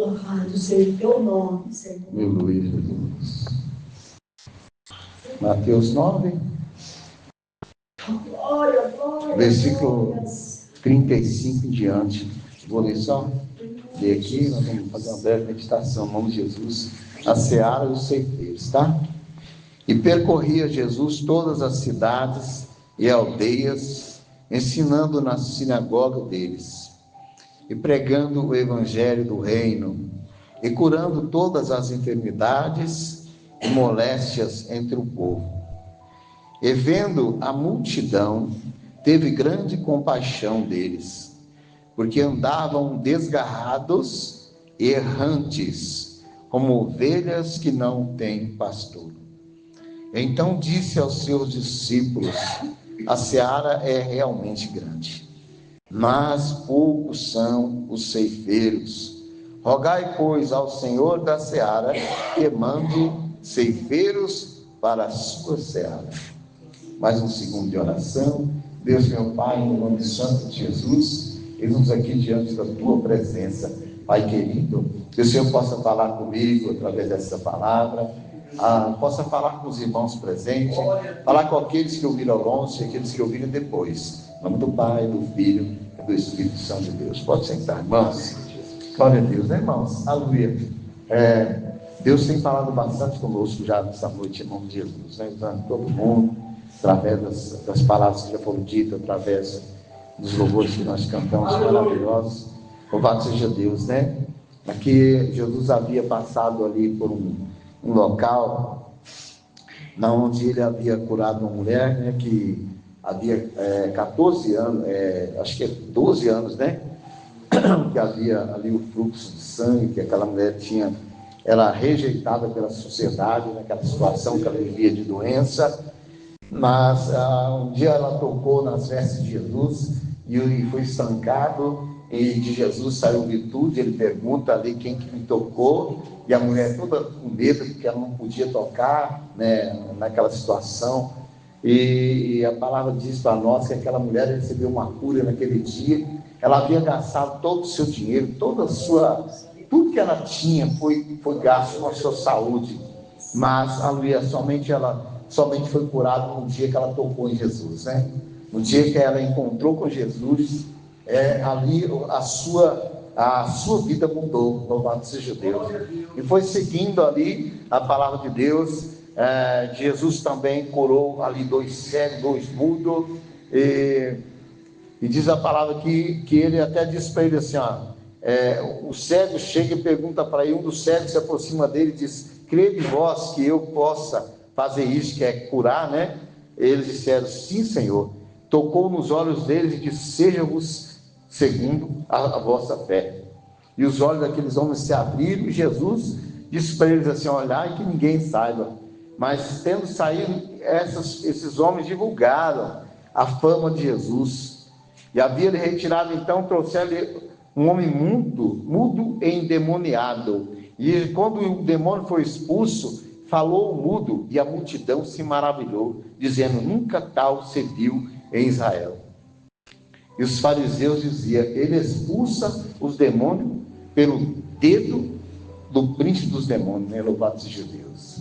Louvado seja o teu nome, Senhor. Aleluia, Jesus. Mateus 9. Glória, glória. Versículo glória. 35 em diante. Vou ler só. Ler aqui, nós vamos fazer uma breve meditação em nome de Jesus. A seara e os ceifeiros, tá? E percorria Jesus todas as cidades e aldeias, ensinando na sinagoga deles, e pregando o evangelho do reino, e curando todas as enfermidades e moléstias entre o povo. E vendo a multidão, teve grande compaixão deles, porque andavam desgarrados e errantes, como ovelhas que não têm pastor. Então disse aos seus discípulos: a seara é realmente grande, mas poucos são os ceifeiros. Rogai, pois, ao Senhor da seara que mande ceifeiros para a sua seara. Mais um segundo de oração. Deus, meu Pai, no nome santo de Jesus, estamos aqui diante da tua presença, Pai querido, que o Senhor possa falar comigo através dessa palavra, possa falar com os irmãos presentes, falar com aqueles que ouviram ao longe e aqueles que ouviram depois. Em nome do Pai, do Filho e do Espírito Santo de Deus. Pode sentar, irmãos. Glória a Deus, né, irmãos? Aleluia. Deus tem falado bastante conosco já nessa noite, em nome de Jesus, né? Usando todo mundo, através das palavras que já foram ditas, através dos louvores que nós cantamos maravilhosos. Louvado seja Deus, né? Aqui Jesus havia passado ali por um local onde ele havia curado uma mulher, né, que havia 14 anos, acho que 12 anos, né, que havia ali o fluxo de sangue, que aquela mulher tinha, era rejeitada pela sociedade, naquela situação que ela vivia de doença, mas um dia ela tocou nas vestes de Jesus e foi estancado, e de Jesus saiu virtude. Ele pergunta ali quem que me tocou, e a mulher toda com medo, porque ela não podia tocar, né, naquela situação, e a palavra diz para nós que aquela mulher recebeu uma cura naquele dia. Ela havia gastado todo o seu dinheiro, tudo que ela tinha foi gasto com a sua saúde, mas aleluia, somente foi curada no dia que ela tocou em Jesus, né? No dia que ela encontrou com Jesus, ali a sua vida mudou. Louvado seja Deus. E foi seguindo ali a palavra de Deus. Jesus também curou ali 2 cegos, 2 mudos, e diz a palavra que ele até disse para ele assim, o cego chega e pergunta para ele, um dos cegos se aproxima dele e diz: crede vós que eu possa fazer isso, que é curar, né? Eles disseram: sim, Senhor. Tocou nos olhos deles e disse: seja-vos segundo a vossa fé. E os olhos daqueles homens se abriram, e Jesus disse para eles assim: olhai que ninguém saiba. Mas tendo saído, esses homens divulgaram a fama de Jesus. E havia-lhe retirado, então trouxeram-lhe um homem mudo e endemoniado. E quando o demônio foi expulso, falou o mudo, e a multidão se maravilhou, dizendo: nunca tal se viu em Israel. E os fariseus diziam: ele expulsa os demônios pelo dedo do príncipe dos demônios, né? Louvado seja Deus.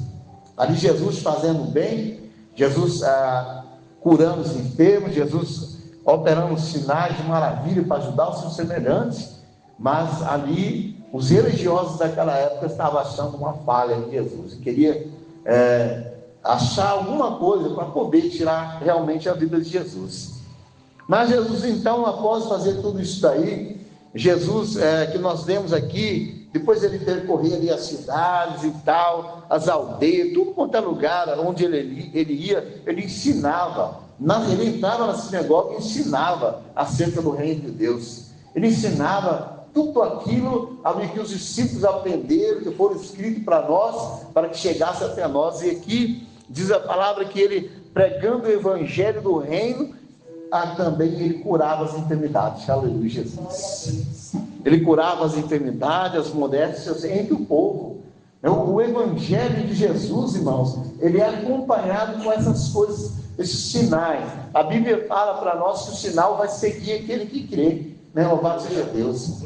Ali Jesus fazendo bem, Jesus curando os enfermos, Jesus operando sinais de maravilha para ajudar os seus semelhantes. Mas ali os religiosos daquela época estavam achando uma falha em Jesus, e queria achar alguma coisa para poder tirar realmente a vida de Jesus. Mas Jesus, então, após fazer tudo isso daí, Jesus, que nós vemos aqui, depois ele percorria ali as cidades e tal, as aldeias, tudo quanto é lugar onde ele ia, ele ensinava. Ele entrava na sinagoga e ensinava acerca do reino de Deus. Ele ensinava tudo aquilo ali que os discípulos aprenderam, que foram escritos para nós, para que chegasse até nós. E aqui diz a palavra que ele, pregando o evangelho do reino, também ele curava as enfermidades. Aleluia, Jesus. Ele curava as enfermidades, as moléstias entre o povo. O evangelho de Jesus, irmãos, ele é acompanhado com essas coisas, esses sinais. A Bíblia fala para nós que o sinal vai seguir aquele que crê, né? Louvado seja Deus.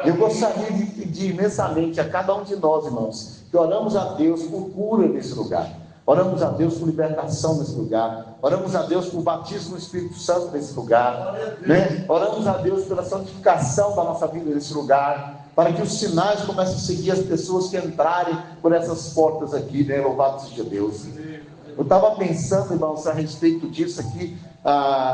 Eu gostaria de pedir imensamente a cada um de nós, irmãos, que oramos a Deus por cura nesse lugar. Oramos a Deus por libertação nesse lugar. Oramos a Deus por batismo no Espírito Santo nesse lugar, né? Oramos a Deus pela santificação da nossa vida nesse lugar, para que os sinais comecem a seguir as pessoas que entrarem por essas portas aqui, né? Louvado seja Deus. Eu estava pensando, irmãos, a respeito disso aqui.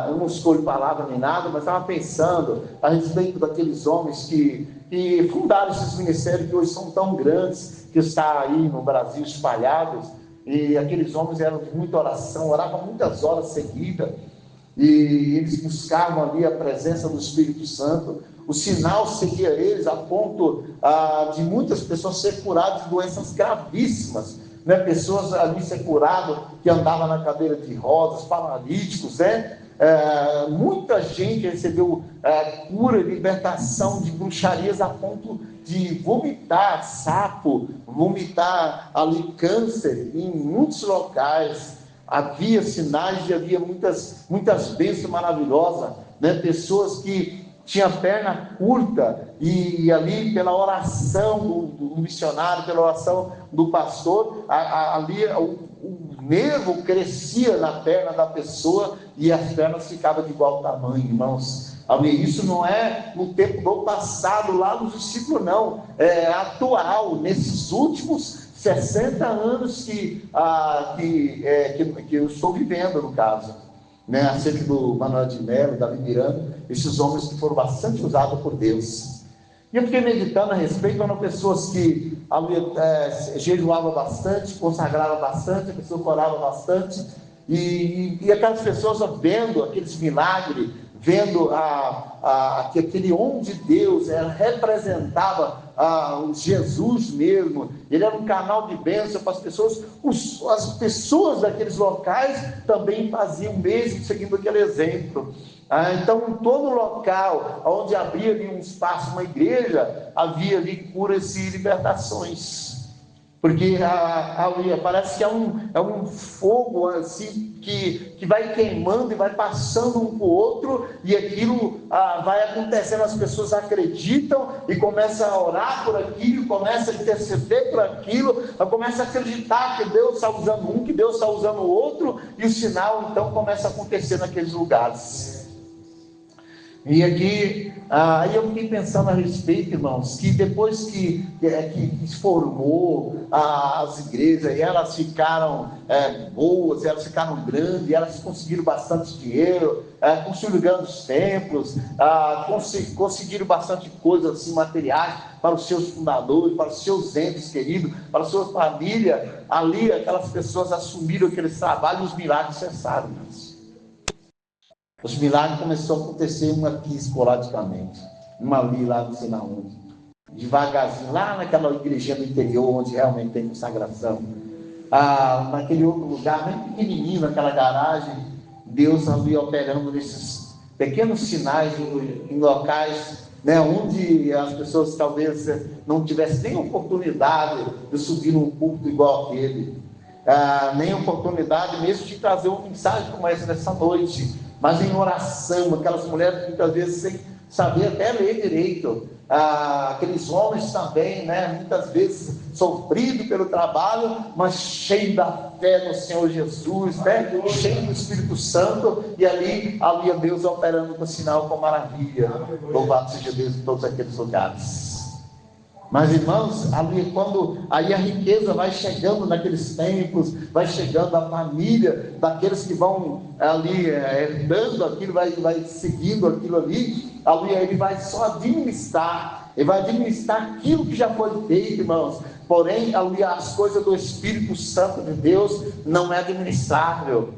Eu não escolho palavra nem nada, mas estava pensando a respeito daqueles homens que fundaram esses ministérios que hoje são tão grandes, que está aí no Brasil espalhados. E aqueles homens eram de muita oração, oravam muitas horas seguidas, e eles buscavam ali a presença do Espírito Santo. O sinal seguia eles a ponto de muitas pessoas ser curadas de doenças gravíssimas, né? Pessoas ali ser curadas que andavam na cadeira de rodas, paralíticos, né? Muita gente recebeu cura e libertação de bruxarias a ponto de vomitar sapo, vomitar ali câncer em muitos locais. Havia sinais, havia muitas bênçãos maravilhosas, né? Pessoas que tinham perna curta e ali pela oração do missionário, pela oração do pastor, ali o nervo crescia na perna da pessoa e as pernas ficavam de igual tamanho, irmãos. Isso não é no tempo do passado, lá nos discípulos, não. É atual, nesses últimos 60 anos que eu estou vivendo, no caso, né? Acerca do Manuel de Melo, Davi Miranda, esses homens que foram bastante usados por Deus. E eu fiquei meditando a respeito, eram pessoas que jejuavam bastante, consagravam bastante, a pessoa orava bastante, e aquelas pessoas vendo aqueles milagres, vendo que aquele homem de Deus representava Jesus mesmo, ele era um canal de bênção para as pessoas. As pessoas daqueles locais também faziam o mesmo, seguindo aquele exemplo. Então, em todo local onde havia ali um espaço, uma igreja, havia ali curas e libertações. Porque parece que é um fogo assim que vai queimando e vai passando um para o outro, e aquilo vai acontecendo, as pessoas acreditam e começam a orar por aquilo, começam a interceder por aquilo, começam a acreditar que Deus está usando um, que Deus está usando o outro, e o sinal então começa a acontecer naqueles lugares. E aqui, aí eu fiquei pensando a respeito, irmãos, que depois que se formou as igrejas, e elas ficaram boas, elas ficaram grandes, elas conseguiram bastante dinheiro, construíram grandes templos, conseguiram bastante coisas assim, materiais para os seus fundadores, para os seus entes queridos, para a sua família. Ali aquelas pessoas assumiram aqueles trabalhos e os milagres cessaram, irmãos. Os milagres começaram a acontecer uma aqui esporadicamente, uma ali, lá não sei na onde, devagarzinho, lá naquela igrejinha do interior, onde realmente tem consagração, naquele outro lugar, bem pequenininho, naquela garagem, Deus ali operando nesses pequenos sinais em locais, né, onde as pessoas talvez não tivessem nem oportunidade de subir num púlpito igual aquele, nem oportunidade mesmo de trazer uma mensagem como essa nessa noite, mas em oração, aquelas mulheres muitas vezes sem saber até ler direito, aqueles homens também, né, muitas vezes sofrido pelo trabalho, mas cheio da fé no Senhor Jesus, né, cheio do Espírito Santo, e ali a Deus operando com sinal, com maravilha. Louvado seja Deus em todos aqueles lugares. Mas, irmãos, aí a riqueza vai chegando naqueles templos, vai chegando a família daqueles que vão ali herdando aquilo, vai seguindo aquilo ali ele vai só administrar, ele vai administrar aquilo que já foi feito, irmãos. Porém, as coisas do Espírito Santo de Deus não é administrável.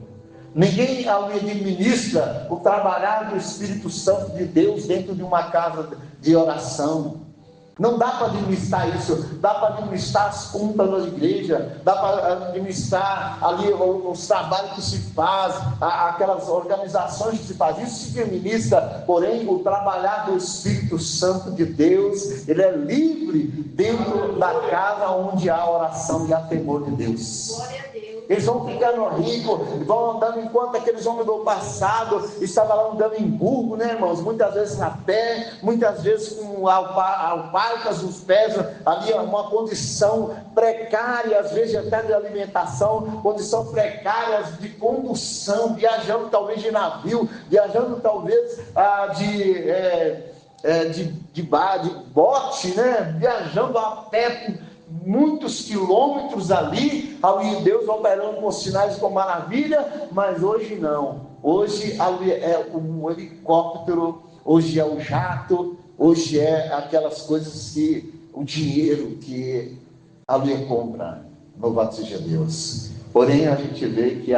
Ninguém administra o trabalhar do Espírito Santo de Deus dentro de uma casa de oração. Não dá para administrar isso, dá para administrar as contas da igreja, dá para administrar ali os trabalhos que se faz, aquelas organizações que se faz, isso se administra. Porém, o trabalhar do Espírito Santo de Deus, ele é livre dentro da casa onde há oração e há temor de Deus. Glória a Deus. eles vão ficando ricos, vão andando, enquanto aqueles homens do passado estavam lá andando em burro, né, irmãos? Muitas vezes a pé, muitas vezes com alparcas nos pés, ali uma condição precária, às vezes até de alimentação, condição precária de condução, viajando talvez de navio, viajando talvez de bote, né? Viajando a pé por muitos quilômetros ali Deus operando com sinais com maravilha, mas hoje não. Hoje é o helicóptero, hoje é o jato, hoje é aquelas coisas que o dinheiro que compra. Louvado seja Deus. Porém a gente vê que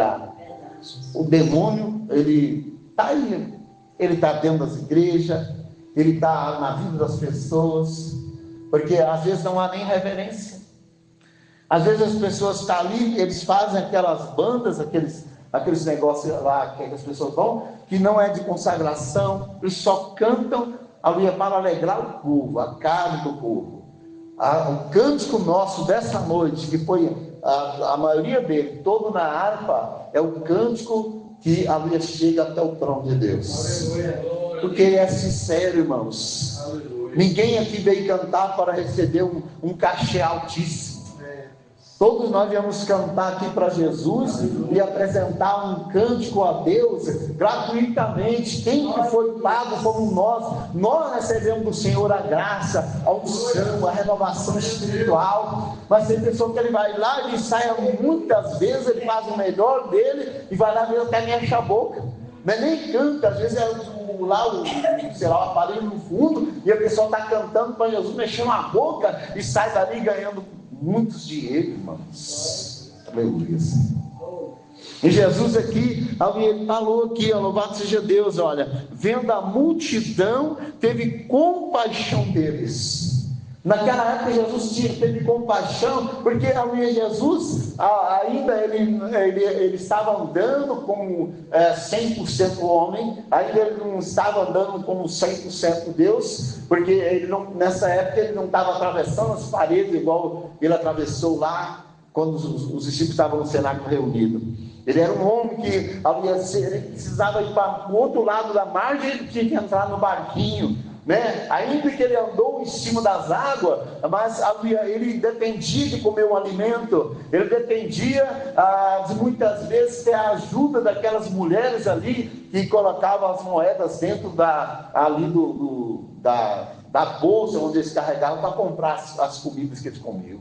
o demônio, ele está aí, ele está dentro das igrejas, ele está na vida das pessoas, porque às vezes não há nem reverência. Às vezes as pessoas estão ali, eles fazem aquelas bandas, aqueles negócios lá que as pessoas vão, que não é de consagração, eles só cantam ali para alegrar o povo, a carne do povo. O cântico nosso dessa noite, que foi a maioria dele, todo na harpa, é o cântico que chega até o trono de Deus. Porque é sincero, irmãos. Ninguém aqui veio cantar para receber um cachê altíssimo. Todos nós viemos cantar aqui para Jesus e apresentar um cântico a Deus gratuitamente. Quem que foi pago como nós recebemos do Senhor a graça, a unção, a renovação espiritual. Mas tem pessoa que ele vai lá, ele sai muitas vezes, ele faz o melhor dele e vai lá mesmo até me enche a boca. Mas nem canta, às vezes o aparelho no fundo, e a pessoa está cantando para Jesus, mexendo a boca e sai dali ganhando muitos dinheiro, irmãos. Aleluia. E Jesus aqui, ele falou aqui, louvado seja Deus, olha, vendo a multidão, teve compaixão deles. Naquela época Jesus teve compaixão, porque Jesus ainda ele estava andando como 100% homem, ainda ele não estava andando como 100% Deus, porque nessa época ele não estava atravessando as paredes igual ele atravessou lá quando os discípulos estavam no cenáculo reunido. Ele era um homem que ele precisava ir para o outro lado da margem, ele tinha que entrar no barquinho, né? Ainda que ele andou em cima das águas, mas ele dependia de comer um alimento, ele dependia de muitas vezes ter a ajuda daquelas mulheres ali que colocavam as moedas dentro da bolsa onde eles carregavam para comprar as comidas que eles comiam.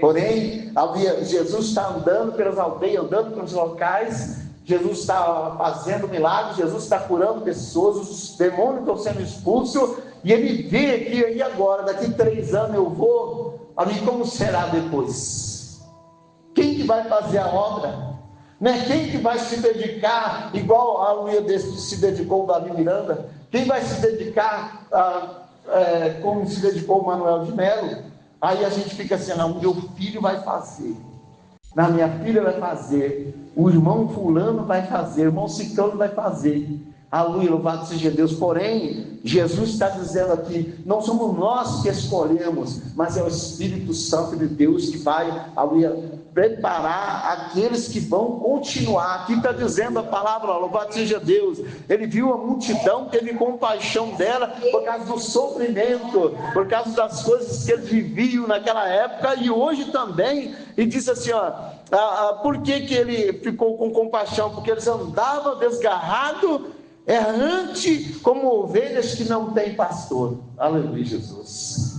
Porém, Jesus está andando pelas aldeias, andando pelos locais. Jesus está fazendo milagres, Jesus está curando pessoas, os demônios estão sendo expulsos, e ele vê aqui, e agora, daqui 3 anos eu vou, como será depois? Quem que vai fazer a obra? Né? Quem que vai se dedicar, igual a Luia se dedicou o Davi Miranda? Quem vai se dedicar, como se dedicou o Manuel de Melo? Aí a gente fica assim, não, meu filho vai fazer. Na minha filha vai fazer, o irmão fulano vai fazer, o irmão ciclano vai fazer. Aleluia, louvado seja Deus. Porém, Jesus está dizendo aqui, não somos nós que escolhemos, mas é o Espírito Santo de Deus que vai, aleluia, preparar aqueles que vão continuar. Aqui está dizendo a palavra, louvado seja Deus. Ele viu a multidão, teve compaixão dela por causa do sofrimento, por causa das coisas que eles viviam naquela época e hoje também. E disse assim, por que ele ficou com compaixão? Porque eles andavam desgarrados, errante, como ovelhas que não têm pastor. Aleluia, Jesus.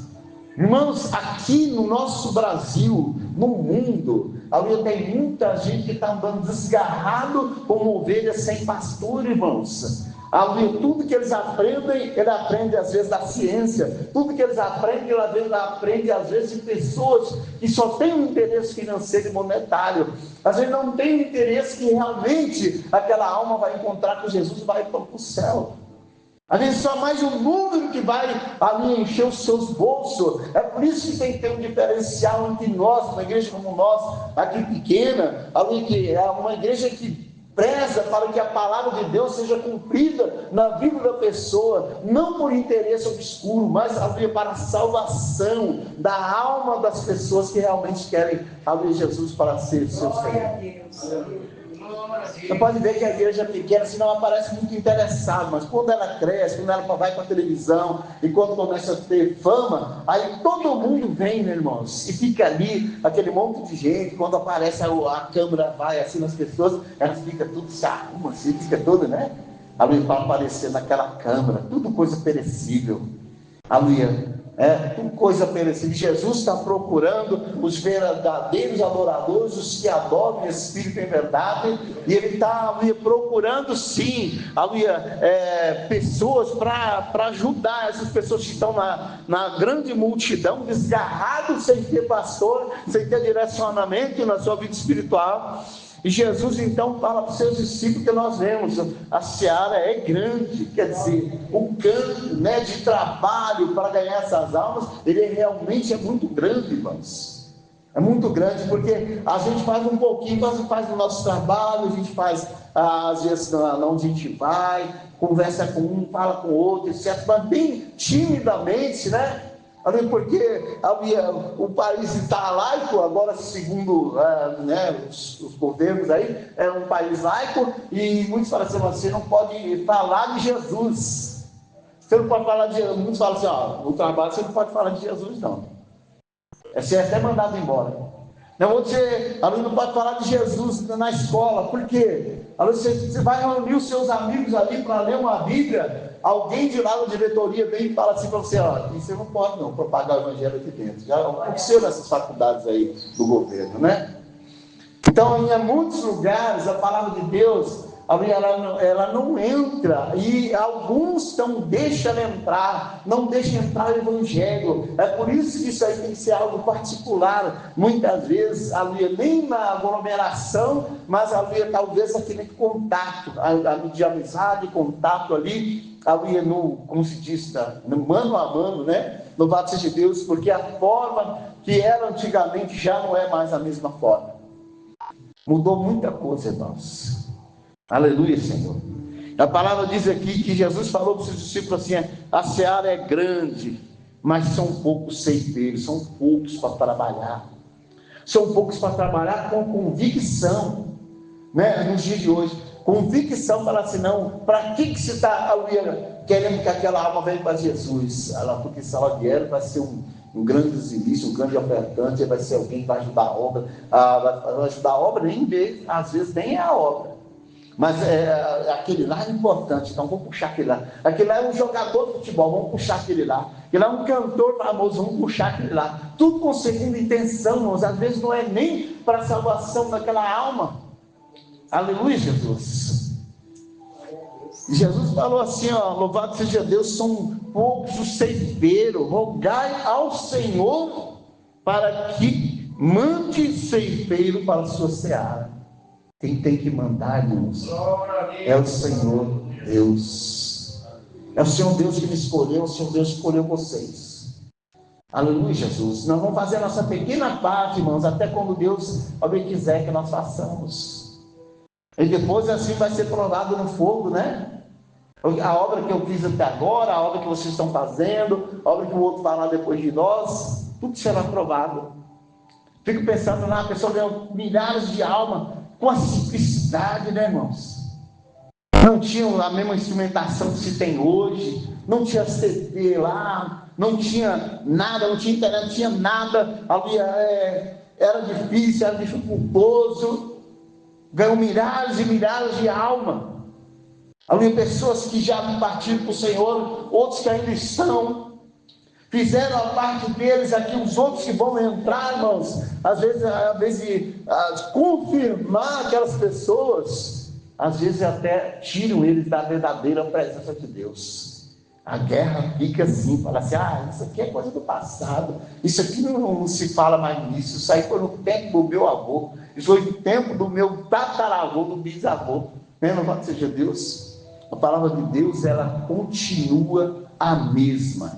Irmãos, aqui no nosso Brasil, no mundo, ali tem muita gente que está andando desgarrado como ovelhas sem pastor, irmãos. Ali, tudo que eles aprendem, ele aprende às vezes da ciência, tudo que eles aprendem, ele aprende às vezes de pessoas que só têm um interesse financeiro e monetário. Às vezes não tem um interesse que realmente aquela alma vai encontrar com Jesus e vai para o céu. Às vezes só mais um número que vai ali encher os seus bolsos. É por isso que tem que ter um diferencial entre nós, uma igreja como nós, aqui pequena, ali que é uma igreja que preza para que a palavra de Deus seja cumprida na vida da pessoa, não por interesse obscuro, mas para a salvação da alma das pessoas que realmente querem abrir Jesus para ser seu Senhor. Você pode ver que a igreja pequena assim, não aparece muito interessada, mas quando ela cresce, quando ela vai para a televisão e quando começa a ter fama, aí todo mundo vem, né, irmãos, e fica ali, aquele monte de gente. Quando aparece a câmera, vai assim nas pessoas, elas ficam tudo se arruma assim, fica tudo, né? Ali para aparecer naquela câmera, tudo coisa perecível. Aleluia. Tudo coisa perecível. Jesus está procurando os verdadeiros adoradores, os que adoram em espírito e em verdade, e Ele está procurando sim, pessoas para ajudar essas pessoas que estão na grande multidão, desgarrados, sem ter pastor, sem ter direcionamento na sua vida espiritual. E Jesus então fala para os seus discípulos que nós vemos, a seara é grande, quer dizer, o campo, né, de trabalho para ganhar essas almas, ele realmente é muito grande, irmãos. É muito grande, porque a gente faz um pouquinho, faz o nosso trabalho, a gente faz, às vezes, onde a gente vai, conversa com um, fala com o outro, etc., mas bem timidamente, né? Porque o país está laico, agora segundo os governos aí, é um país laico, e muitos falam assim, você não pode falar de Jesus. Você não pode falar de Jesus. Muitos falam assim, no trabalho você não pode falar de Jesus, não. Você é até mandado embora. Não, você não pode falar de Jesus na escola. Por quê? Você vai reunir os seus amigos ali para ler uma Bíblia. Alguém de lá da diretoria vem e fala assim para você, você não pode não propagar o evangelho aqui dentro. Já aconteceu nessas faculdades aí do governo, né? Então, em muitos lugares, a palavra de Deus, ela não entra, e alguns não deixam ela entrar, não deixam entrar o evangelho. É por isso que isso aí tem que ser algo particular, muitas vezes, nem na aglomeração, mas talvez aquele contato, de amizade, contato ali como se diz, no mano a mano, né? Louvado seja Deus, porque a forma que era antigamente já não é mais a mesma forma. Mudou muita coisa, irmãos. Aleluia, Senhor. A palavra diz aqui que Jesus falou para os seus discípulos assim, a seara é grande, mas são poucos ceifeiros, são poucos para trabalhar. São poucos para trabalhar com convicção, né? Nos dias de hoje. Convicção para assim, não, para que se está querendo que aquela alma venha para Jesus? Porque se ela vier, vai ser um grande exilista, um grande ofertante, vai ser alguém que vai ajudar a obra, vai ajudar a obra, às vezes nem é a obra, mas aquele lá é importante, então vamos puxar aquele lá. Aquele lá é um jogador de futebol, vamos puxar aquele lá. Aquele lá é um cantor famoso, vamos puxar aquele lá. Tudo com segunda intenção, irmãos, às vezes não é nem para a salvação daquela alma. Aleluia, Jesus. Jesus falou assim, louvado seja Deus, são poucos os ceifeiros, rogai ao Senhor para que mande ceifeiro para a sua seara. Quem tem que mandar, irmãos, é o Senhor Deus. É o Senhor Deus que me escolheu, o Senhor Deus que escolheu vocês. Aleluia, Jesus. Nós vamos fazer a nossa pequena parte, irmãos, até quando Deus quiser que nós façamos. E depois assim vai ser provado no fogo, né? A obra que eu fiz até agora, a obra que vocês estão fazendo, a obra que o outro fará depois de nós, tudo será provado. Fico pensando a pessoa ganhou milhares de almas com a simplicidade, né, irmãos? Não tinham a mesma instrumentação que se tem hoje, não tinha CD lá, não tinha nada, não tinha internet, não tinha nada, era difícil, era dificultoso. Ganhou milhares e milhares de almas. Havia pessoas que já partiram para o Senhor, outros que ainda estão, fizeram a parte deles aqui, os outros que vão entrar, irmãos, às vezes de confirmar aquelas pessoas, às vezes até tiram eles da verdadeira presença de Deus. A guerra fica assim, fala assim, isso aqui é coisa do passado, isso aqui não se fala mais nisso, isso aí foi no tempo do meu avô, isso foi no tempo do meu tataravô, do bisavô, né? Louvado seja Deus. A palavra de Deus, ela continua a mesma,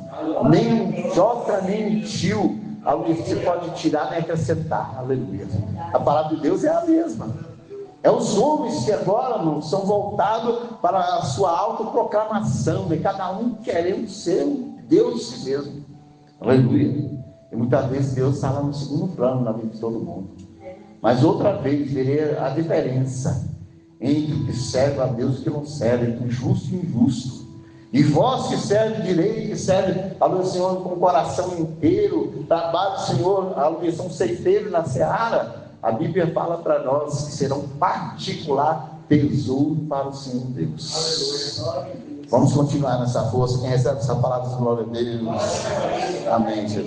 nem Jota, nem tio, algo que você pode tirar nem acrescentar, aleluia. A palavra de Deus é a mesma. É os homens que agora, irmãos, são voltados para a sua autoproclamação, de cada um querendo ser um Deus de si mesmo. Aleluia. E muitas vezes Deus está lá no segundo plano na vida de todo mundo. Mas outra vez verei a diferença entre o que serve a Deus e o que não serve, entre o justo e o injusto. E vós que serve direito, que serve ao Senhor com o coração inteiro, trabalho, Senhor, a são ceifeiros na seara, a Bíblia fala para nós que serão particular tesouro para o Senhor Deus. Aleluia. Vamos continuar nessa força. Quem recebe essa palavra de glória a Deus? Amém, Jesus.